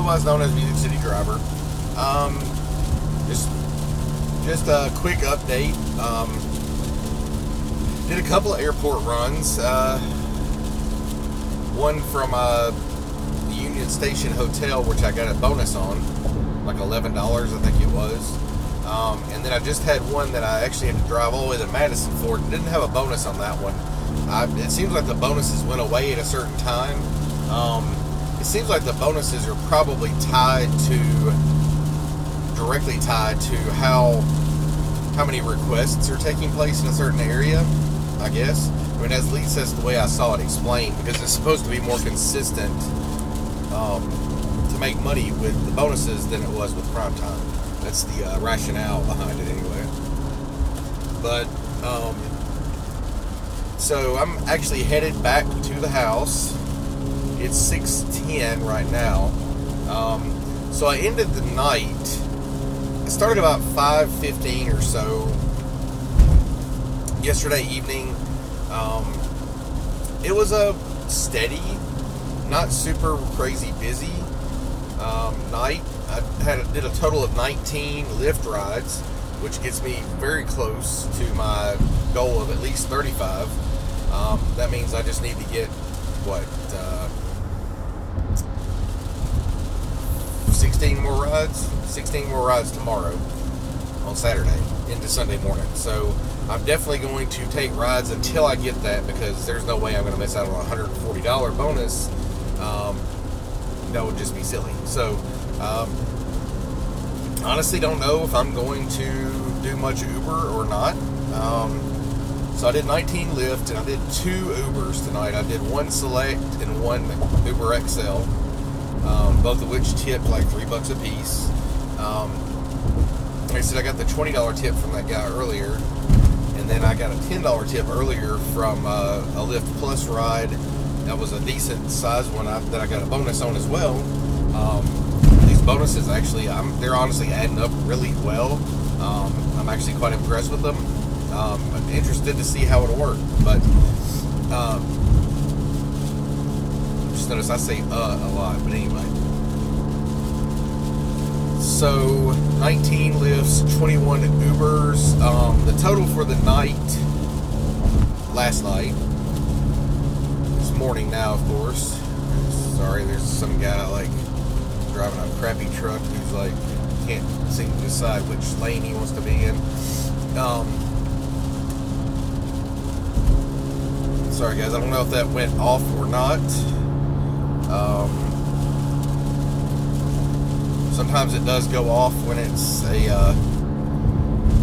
otherwise known as Music City Driver. Just a quick update. Did a couple of airport runs. One from the Union Station Hotel, which I got a bonus on, like $11, I think it was. And then I just had one that I actually had to drive all the way to Madison for. Didn't have a bonus on that one. It seems like the bonuses went away at a certain time. It seems like the bonuses are probably directly tied to how many requests are taking place in a certain area, I guess. I mean, at least that's the way I saw it explained, because it's supposed to be more consistent to make money with the bonuses than it was with prime time. That's the rationale behind it anyway. But, so I'm actually headed back to the house. It's 6:10 right now. So I ended the night. I started about 5:15 or so yesterday evening. It was a steady, not super crazy busy night. I did a total of 19 Lyft rides, which gets me very close to my goal of at least 35. That means I just need to get, 16 more rides? 16 more rides tomorrow on Saturday into Sunday morning. So I'm definitely going to take rides until I get that, because there's no way I'm going to miss out on a $140 bonus. That would just be silly. So honestly don't know if I'm going to do much Uber or not. So I did 19 Lyft and I did 2 Ubers tonight. I did one Select and one Uber XL, both of which tipped like $3 a piece. Like I said, I got the $20 tip from that guy earlier, and then I got a $10 tip earlier from a Lyft Plus ride. That was a decent size one that I got a bonus on as well. These bonuses actually, they're honestly adding up really well. I'm actually quite impressed with them. I'm interested to see how it'll work, but just notice I say a lot, but anyway. So 19 Lyfts, 21 Ubers. The total for the night, last night, this morning now, of course. Sorry, there's some guy like driving a crappy truck who's like can't seem to decide which lane he wants to be in. Sorry guys, I don't know if that went off or not. Sometimes it does go off when it's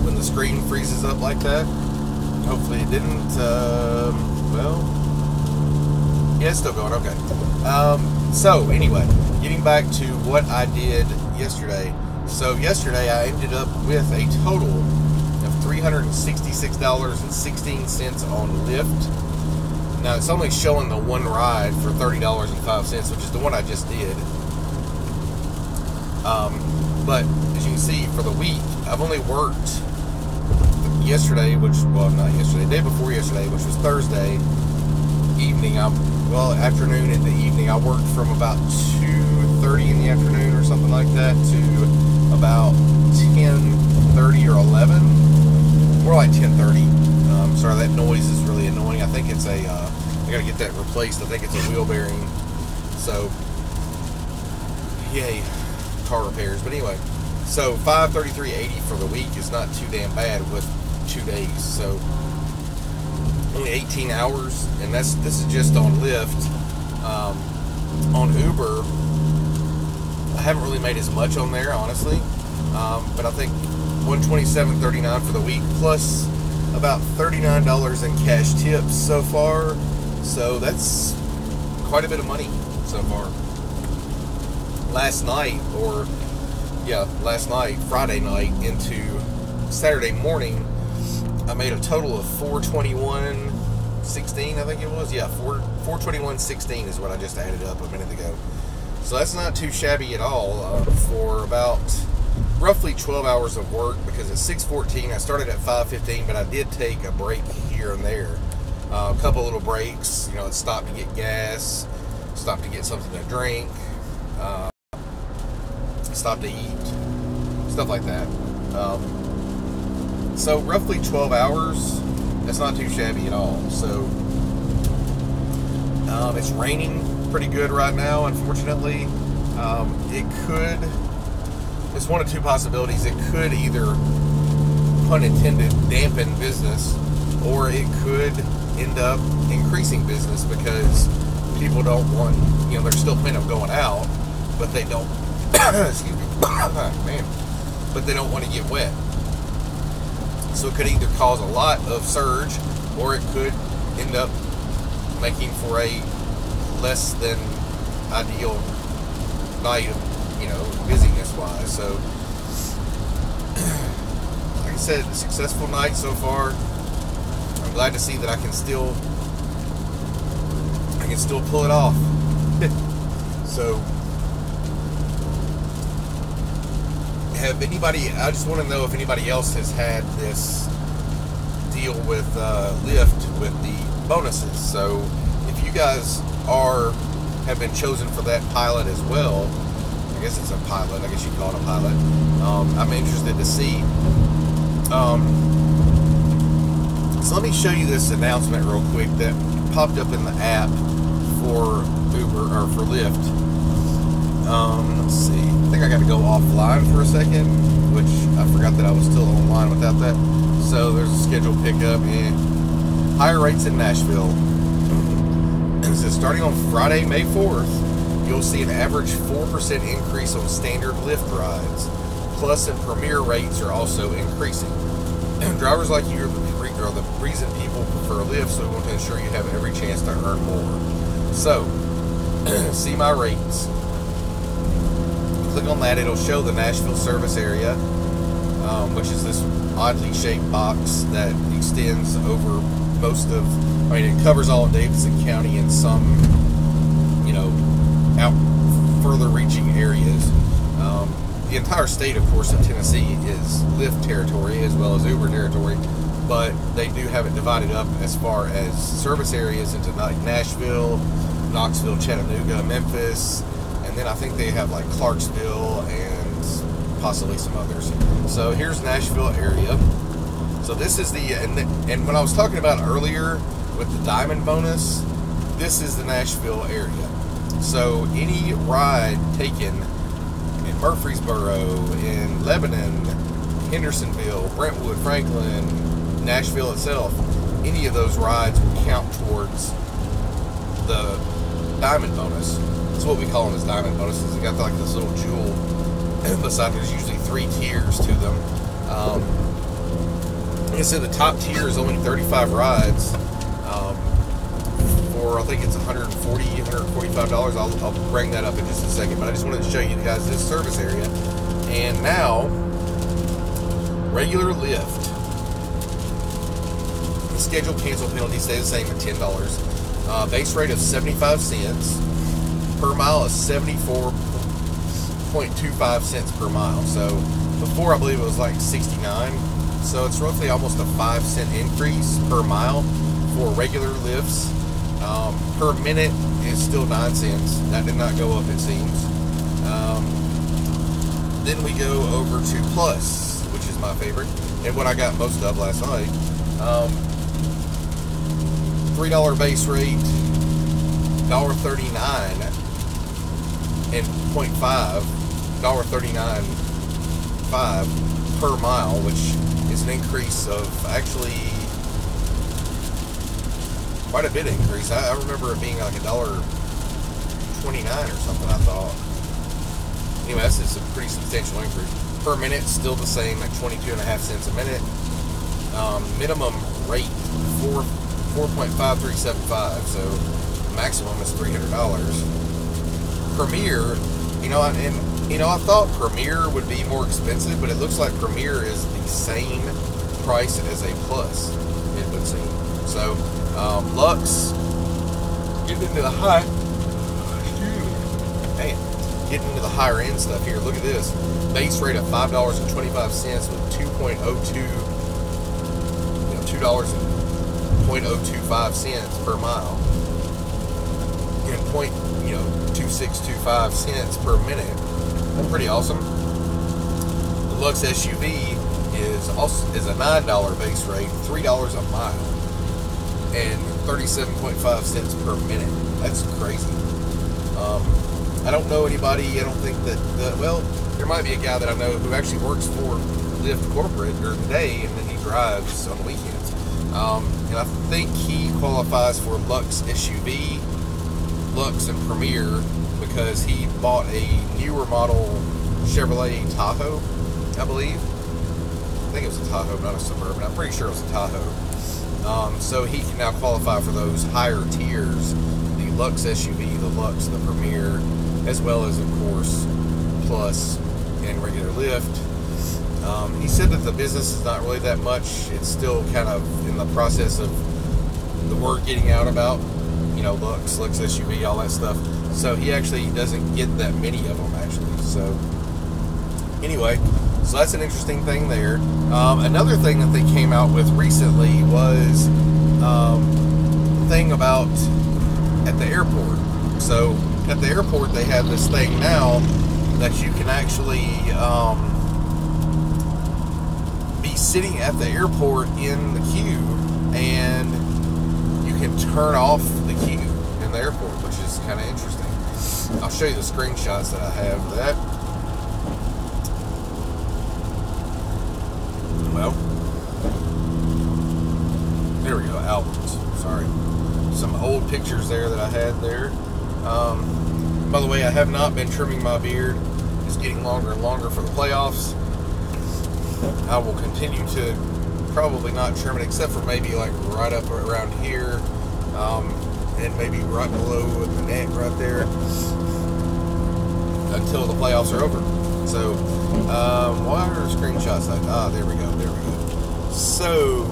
when the screen freezes up like that. Hopefully it didn't. Well, yeah, it's still going. Okay. So anyway, getting back to what I did yesterday. So yesterday I ended up with a total of $366.16 on Lyft. Now it's only showing the one ride for $30.05, which is the one I just did. But as you can see, for the week, I've only worked yesterday, not yesterday, the day before yesterday, which was Thursday evening. Afternoon into evening. I worked from about 2:30 in the afternoon or something like that to about 10:30 or 11. More like 10:30. Sorry, that noise is really annoying. I think it's I gotta get that replaced. I think it's a wheel bearing. So, yay, car repairs. But anyway, so $533.80 for the week is not too damn bad with 2 days. So only 18 hours, and this is just on Lyft. On Uber, I haven't really made as much on there, honestly. But I think $127.39 for the week, plus about $39 in cash tips so far. So that's quite a bit of money so far. Last night, Friday night into Saturday morning, I made a total of $421.16, I think it was. Yeah, $421.16 is what I just added up a minute ago. So that's not too shabby at all for about roughly 12 hours of work, because at 6:14 I started at 5:15, but I did take a break here and there. A couple little breaks, stopped to get gas, stopped to get something to drink. stop to eat, stuff like that. So roughly 12 hours. That's not too shabby at all. So it's raining pretty good right now, unfortunately. It's one of two possibilities. It could either, pun intended, dampen business, or it could end up increasing business because people don't want, they're still planning on going out, but they don't, excuse me, man, but they don't want to get wet. So it could either cause a lot of surge, or it could end up making for a less than ideal night of, busyness wise. So like I said, successful night so far. I'm glad to see that I can still pull it off. So I just want to know if anybody else has had this deal with Lyft with the bonuses. So if you guys have been chosen for that pilot as well, I guess it's a pilot, I guess you'd call it a pilot, I'm interested to see. So let me show you this announcement real quick that popped up in the app for Uber, or for Lyft. Let's see, I think I got to go offline for a second, which I forgot that I was still online without that. So there's a scheduled pickup and higher rates in Nashville. It says starting on Friday, May 4th, you'll see an average 4% increase on standard Lyft rides. Plus and Premier rates are also increasing. Drivers like you are the reason people prefer Lyft, so we want to ensure you have every chance to earn more. So, see my rates. Click on that, it'll show the Nashville service area, which is this oddly shaped box that extends over it covers all of Davidson County and some, out further reaching areas. The entire state, of course, of Tennessee is Lyft territory as well as Uber territory, but they do have it divided up as far as service areas into like Nashville, Knoxville, Chattanooga, Memphis, and then I think they have like Clarksville and possibly some others. So here's Nashville area. So this is and when I was talking about earlier with the diamond bonus, this is the Nashville area. So any ride taken in Murfreesboro, in Lebanon, Hendersonville, Brentwood, Franklin, Nashville itself, any of those rides will count towards the diamond bonus. That's what we call them, as diamond bonuses. They got like this little jewel beside. There's usually 3 tiers to them. Like I said, the top tier is only 35 rides for, I think it's $140, $145. I'll bring that up in just a second, but I just wanted to show you guys this service area. And now, regular Lyft. The scheduled cancel penalty stays the same at $10. Base rate of 75 cents. Per mile is 74.25 cents per mile. So before, I believe it was like 69. So it's roughly almost a 5-cent increase per mile for regular lifts. Per minute is still 9 cents. That did not go up, it seems. Then we go over to Plus, which is my favorite, and what I got most of last night. $3 base rate, $1.39 and 0.5, $1.39.5 per mile, which is an increase of actually quite a bit increase. I remember it being like $1.29 or something, I thought. Anyway, that's just a pretty substantial increase. Per minute, still the same at 22.5 cents a minute. Minimum rate, 4.5375, so maximum is $300. Premier, I thought Premier would be more expensive, but it looks like Premier is the same price as a Plus, it would seem. So, Lux, getting into the getting into the higher end stuff here. Look at this. Base rate of $5.25 with $2.025 per mile. And 0.2625 cents per minute. pretty awesome. The Lux SUV is a $9 base rate, $3 a mile, and 37.5 cents per minute. That's crazy. I don't know anybody. I don't think that. Well, there might be a guy that I know who actually works for Lyft corporate during the day, and then he drives on the weekends. And I think he qualifies for Lux SUV, Lux, and Premier because he bought a newer model Chevrolet Tahoe, I believe. I think it was a Tahoe, not a Suburban. I'm pretty sure it was a Tahoe. So he can now qualify for those higher tiers, the Lux SUV, the Lux, the Premier, as well as, of course, Plus and regular Lyft. He said that the business is not really that much. It's still kind of in the process of the word getting out about, Lux SUV, all that stuff. So he actually doesn't get that many of them, actually. So anyway, so that's an interesting thing there. Another thing that they came out with recently was thing about at the airport. So at the airport, they have this thing now that you can actually be sitting at the airport in the queue, and you can turn off the queue in the airport, which is kind of interesting. I'll show you the screenshots that I have of that. Well, there we go, albums. Sorry. Some old pictures there that I had there. By the way, I have not been trimming my beard. It's getting longer and longer for the playoffs. I will continue to probably not trim it, except for maybe like right up around here, and maybe right below the neck right there, until the playoffs are over. So, why are screenshots like, there we go. So,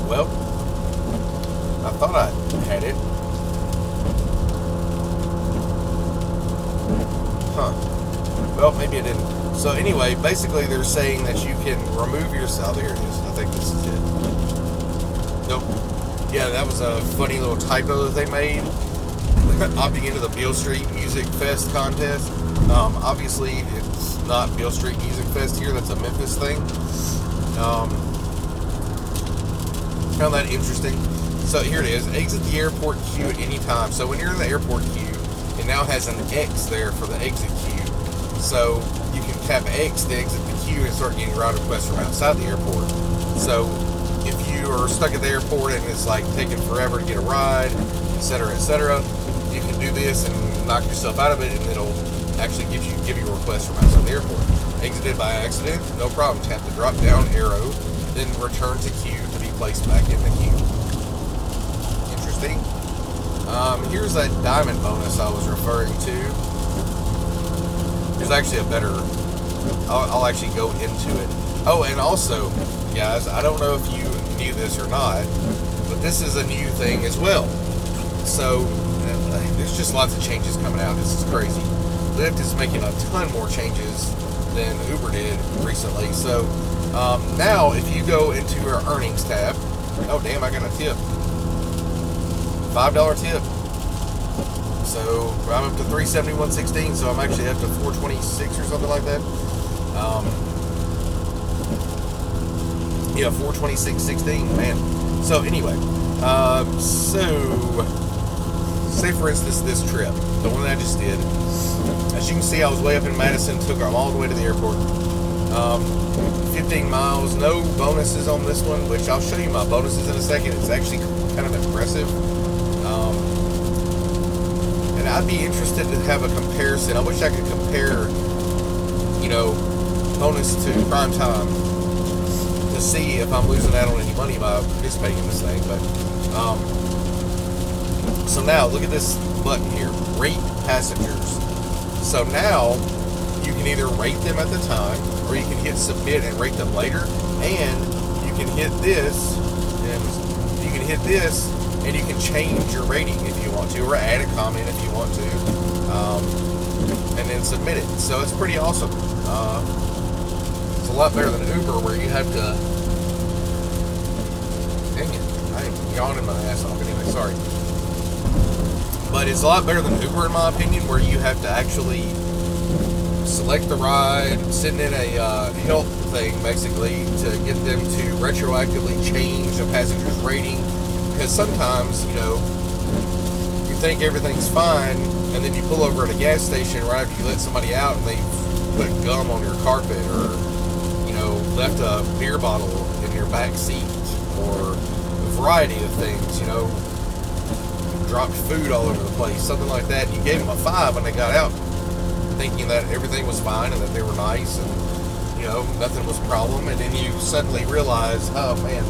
well, I thought I had it. Well, maybe I didn't. So anyway, basically they're saying that you can remove yourself. There it is. I think this is it. Nope. Yeah, that was a funny little typo that they made. Opting into the Beale Street Music Fest contest. Obviously, it's not Beale Street Music Fest here. That's a Memphis thing. Found that interesting. So here it is. Exit the airport queue at any time. So when you're in the airport queue, it now has an X there for the exit queue. So you can tap X to exit the queue and start getting ride requests from outside the airport. So if you are stuck at the airport and it's like taking forever to get a ride, etc., you can do this and knock yourself out of it, and it'll actually give you a request from outside the airport. Exited by accident, no problem. Tap the drop down arrow, then return to queue to be placed back in the queue. Interesting. Here's that diamond bonus I was referring to. There's actually a better, I'll actually go into it. Oh, and also, guys, I don't know if you knew this or not, but this is a new thing as well. So, there's just lots of changes coming out. This is crazy. Lyft is making a ton more changes than Uber did recently. So, now if you go into your earnings tab, oh damn, I got a tip. $5 tip. So I'm up to $371.16, so I'm actually up to $426 or something like that. Yeah, $426.16, man. So anyway, so say for instance this trip, the one that I just did. As you can see, I was way up in Madison, took them all the way to the airport. 15 miles, no bonuses on this one, which I'll show you my bonuses in a second. It's actually kind of impressive. And I'd be interested to have a comparison. I wish I could compare, bonus to prime time to see if I'm losing out on any money by participating in this thing. But so now look at this button here, rate passengers. So now you can either rate them at the time, or you can hit submit and rate them later, and you can hit this, and you can change your rating if you want to, or add a comment if you want to, and then submit it. So it's pretty awesome. It's a lot better than Uber, where you have to, dang it, I'm yawning my ass off anyway, sorry. But it's a lot better than Uber, in my opinion, where you have to actually select the ride, send in a help thing, basically, to get them to retroactively change a passenger's rating. Because sometimes, you think everything's fine, and then you pull over at a gas station right after you let somebody out, and they put gum on your carpet, or, left a beer bottle in your back seat, or a variety of things, dropped food all over the place, something like that. And you gave them a 5 when they got out, thinking that everything was fine and that they were nice and, nothing was a problem. And then you suddenly realize, oh man,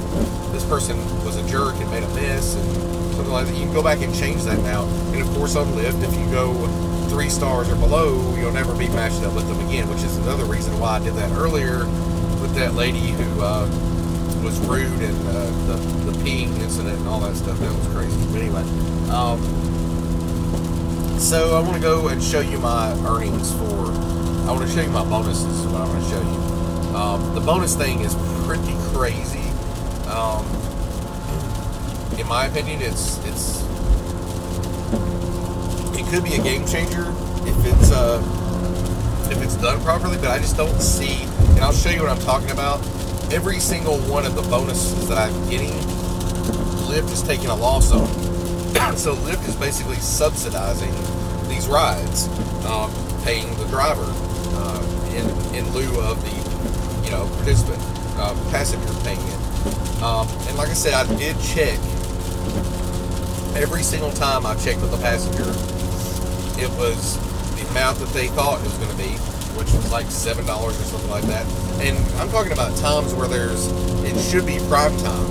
this person was a jerk and made a mess and something like that. You can go back and change that now. And of course on Lyft, if you go 3 stars or below, you'll never be matched up with them again, which is another reason why I did that earlier with that lady who was rude and the peeing incident and all that stuff. That was crazy. But anyway, so I want to go and show you my earnings I want to show you my bonuses is what I want to show you. The bonus thing is pretty crazy. In my opinion, it could be a game changer if it's done properly, but I just don't see, and I'll show you what I'm talking about. Every single one of the bonuses that I'm getting, Lyft is taking a loss on. So Lyft is basically subsidizing these rides, paying the driver in lieu of the participant, passenger paying it. And like I said, I did check every single time I checked with the passenger. It was the amount that they thought it was going to be, which was like $7 or something like that. And I'm talking about times where it should be prime time.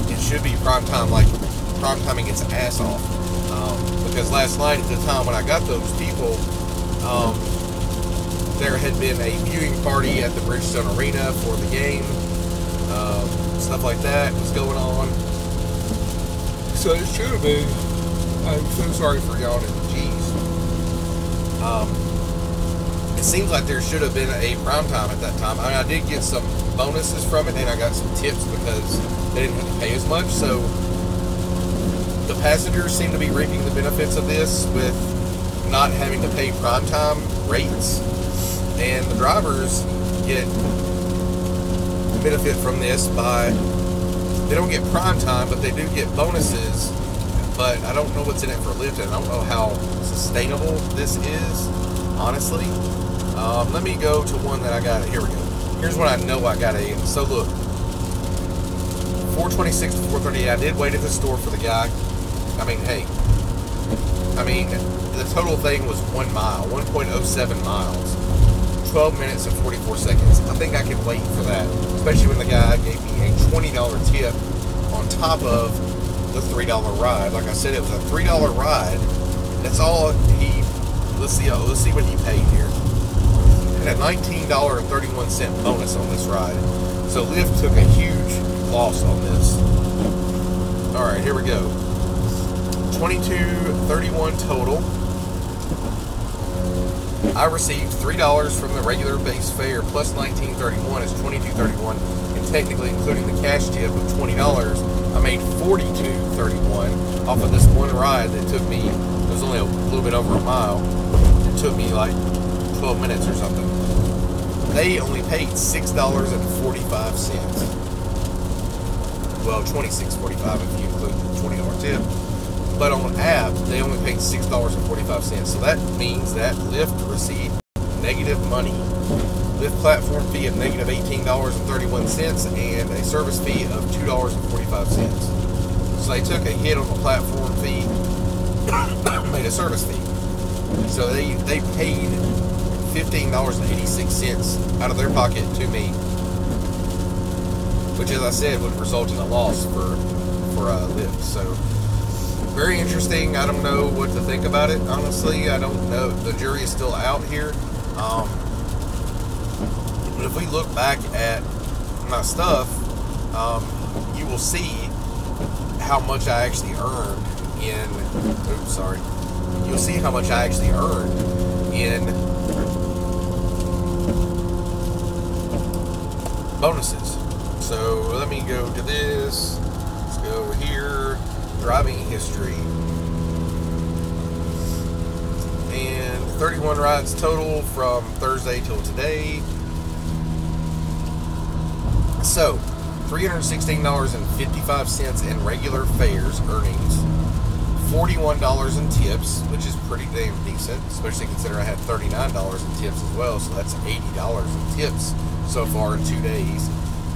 It should be prime time, like prime timing its ass off. Because last night at the time when I got those people, there had been a viewing party at the Bridgestone Arena for the game. Stuff like that was going on. So it should have been. I'm so sorry for yawning. Jeez. It seems like there should have been a prime time at that time. I mean, I did get some bonuses from it, and I got some tips because they didn't have to pay as much. So the passengers seem to be reaping the benefits of this with not having to pay prime time rates, and the drivers get the benefit from this by they don't get prime time, but they do get bonuses. But I don't know what's in it for Lyft, and I don't know how sustainable this is, honestly. Let me go to one that I got. Here we go. Here's what I know I got So look, 426 to 438. I did wait at the store for the guy. I mean, hey. The total thing was 1 mile, 1.07 miles, 12 minutes and 44 seconds. I think I can wait for that, especially when the guy gave me a $20 tip on top of the $3 ride. Like I said, it was a $3 ride. That's all let's see what he paid here. He had a $19.31 bonus on this ride. So Lyft took a huge loss on this. Alright, here we go. $22.31 total. I received $3 from the regular base fare plus $19.31 is $22.31, and technically including the cash tip of $20, I made $42.31 off of this one ride that took me, it was only a little bit over a mile. It took me like 12 minutes or something. They only paid $6.45. Well, $26.45 if you include the $20 tip. But on the app, they only paid $6.45. So that means that Lyft received negative money. Lyft platform fee of negative $18.31 and a service fee of $2.45. So they took a hit on the platform fee, made a service fee. So they paid $15.86 out of their pocket to me, which, as I said, would result in a loss for Lyft. So very interesting. I don't know what to think about it, honestly. I don't know. The jury is still out here. But if we look back at my stuff, you will see how much I actually earned in. Oops, sorry. You'll see how much I actually earned in bonuses. So let me go to this. Let's go here. Driving history. 31 rides total from Thursday till today. So, $316.55 in regular fares earnings, $41 in tips, which is pretty damn decent, especially considering I had $39 in tips as well, so that's $80 in tips so far in 2 days,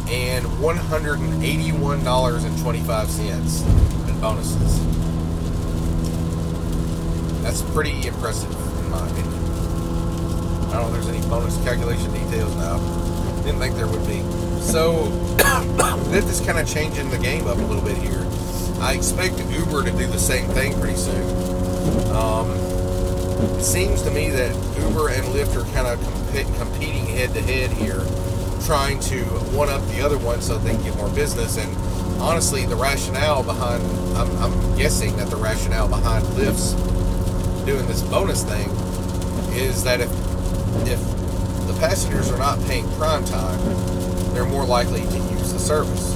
and $181.25 in bonuses. That's pretty impressive, in my opinion. I don't know if there's any bonus calculation details now. Didn't think there would be. So, Lyft is kind of changing the game up a little bit here. I expect Uber to do the same thing pretty soon. It seems to me that Uber and Lyft are kind of competing head-to-head here, trying to one-up the other one so they can get more business. And honestly, the rationale behind, I'm guessing that the rationale behind Lyft's doing this bonus thing is that if the passengers are not paying prime time, they're more likely to use the service.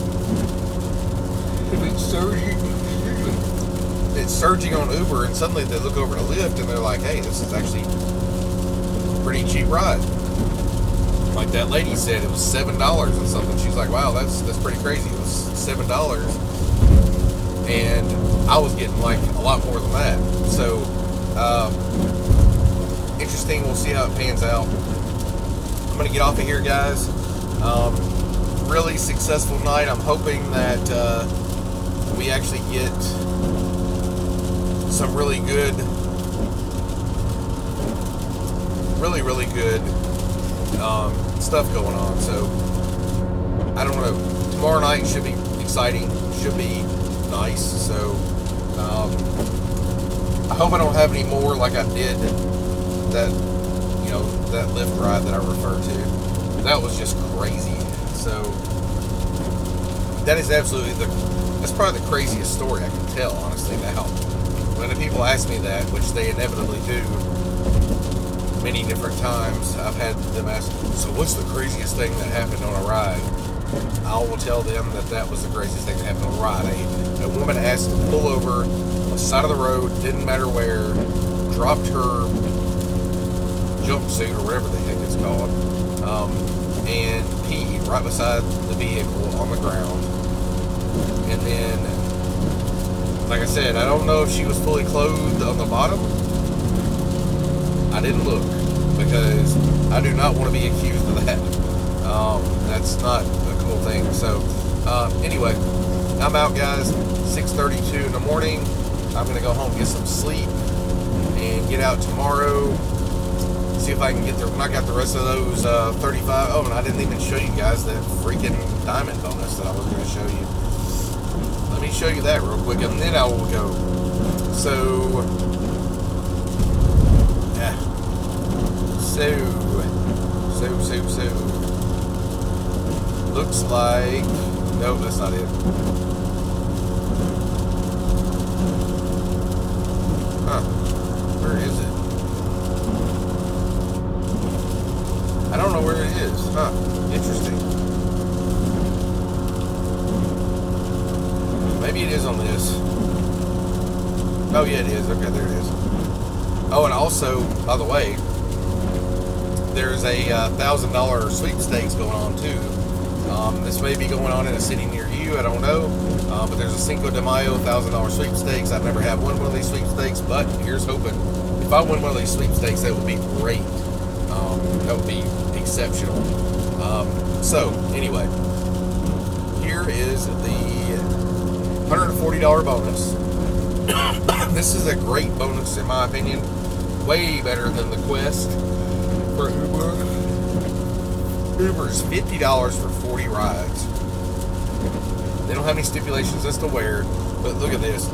If it's surging on Uber, and suddenly they look over to Lyft and they're like, hey, this is actually a pretty cheap ride. Like that lady said, it was $7 and something. She's like, wow, that's pretty crazy. It was $7, and I was getting like a lot more than that. So interesting. We'll see how it pans out. I'm gonna get off of here, guys. Really successful night. I'm hoping that we actually get some really good stuff going on. So I don't know, tomorrow night should be exciting, should be nice. So I hope I don't have any more like I did that Lyft ride that I referred to. That was just crazy. So that is absolutely that's probably the craziest story I can tell, honestly, now. When the people ask me that, which they inevitably do many different times, I've had them ask, so what's the craziest thing that happened on a ride? I will tell them that was the craziest thing that happened on a ride. A woman asked to pull over on the side of the road, didn't matter where, dropped her jumpsuit or whatever the heck it's called, and peed right beside the vehicle on the ground. And then, like I said, I don't know if she was fully clothed on the bottom. I didn't look, because I do not want to be accused of that. That's not a cool thing. So anyway, I'm out, guys. 6:32 in the morning. I'm gonna go home, get some sleep, and get out tomorrow. See if I can knock out the rest of those 35. Oh, and I didn't even show you guys that freaking diamond bonus that I was going to show you. Let me show you that real quick, and then I will go. So, yeah. So. Looks like, nope, that's not it. Huh. Where is it? I don't know where it is. Huh. Interesting. Maybe it is on this. Oh, yeah, it is. Okay, there it is. Oh, and also, by the way, there's a $1,000 sweepstakes going on, too. This may be going on in a city near you. I don't know. But there's a Cinco de Mayo $1,000 sweepstakes. I've never had one of these sweepstakes, but here's hoping. If I won one of these sweepstakes, that would be great. That would be exceptional. So, anyway, here is the $140 bonus. This is a great bonus, in my opinion. Way better than the Quest for Uber. Uber's $50 for 40 rides. They don't have any stipulations as to where, but look at this.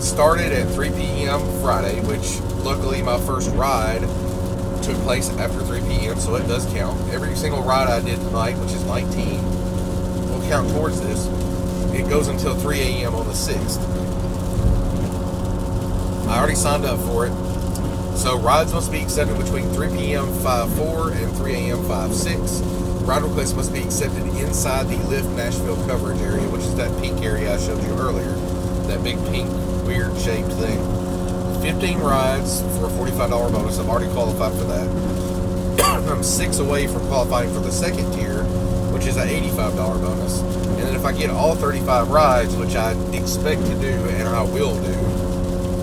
Started at 3 p.m. Friday, which luckily my first ride took place after 3 p.m., so it does count. Every single ride I did tonight, which is 19, will count towards this. It goes until 3 a.m. on the 6th. I already signed up for it. So rides must be accepted between 3 p.m. 5-4 and 3 a.m. 5-6. Ride requests must be accepted inside the Lyft Nashville coverage area, which is that pink area I showed you earlier. That big pink, weird shaped thing. 15 rides for a $45 bonus. I've already qualified for that. I'm 6 away from qualifying for the second tier, which is an $85 bonus. And then if I get all 35 rides, which I expect to do, and I will do,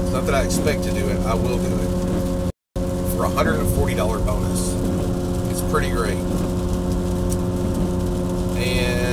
it's not that I expect to do it, I will do it, for a $140 bonus. It's pretty great. And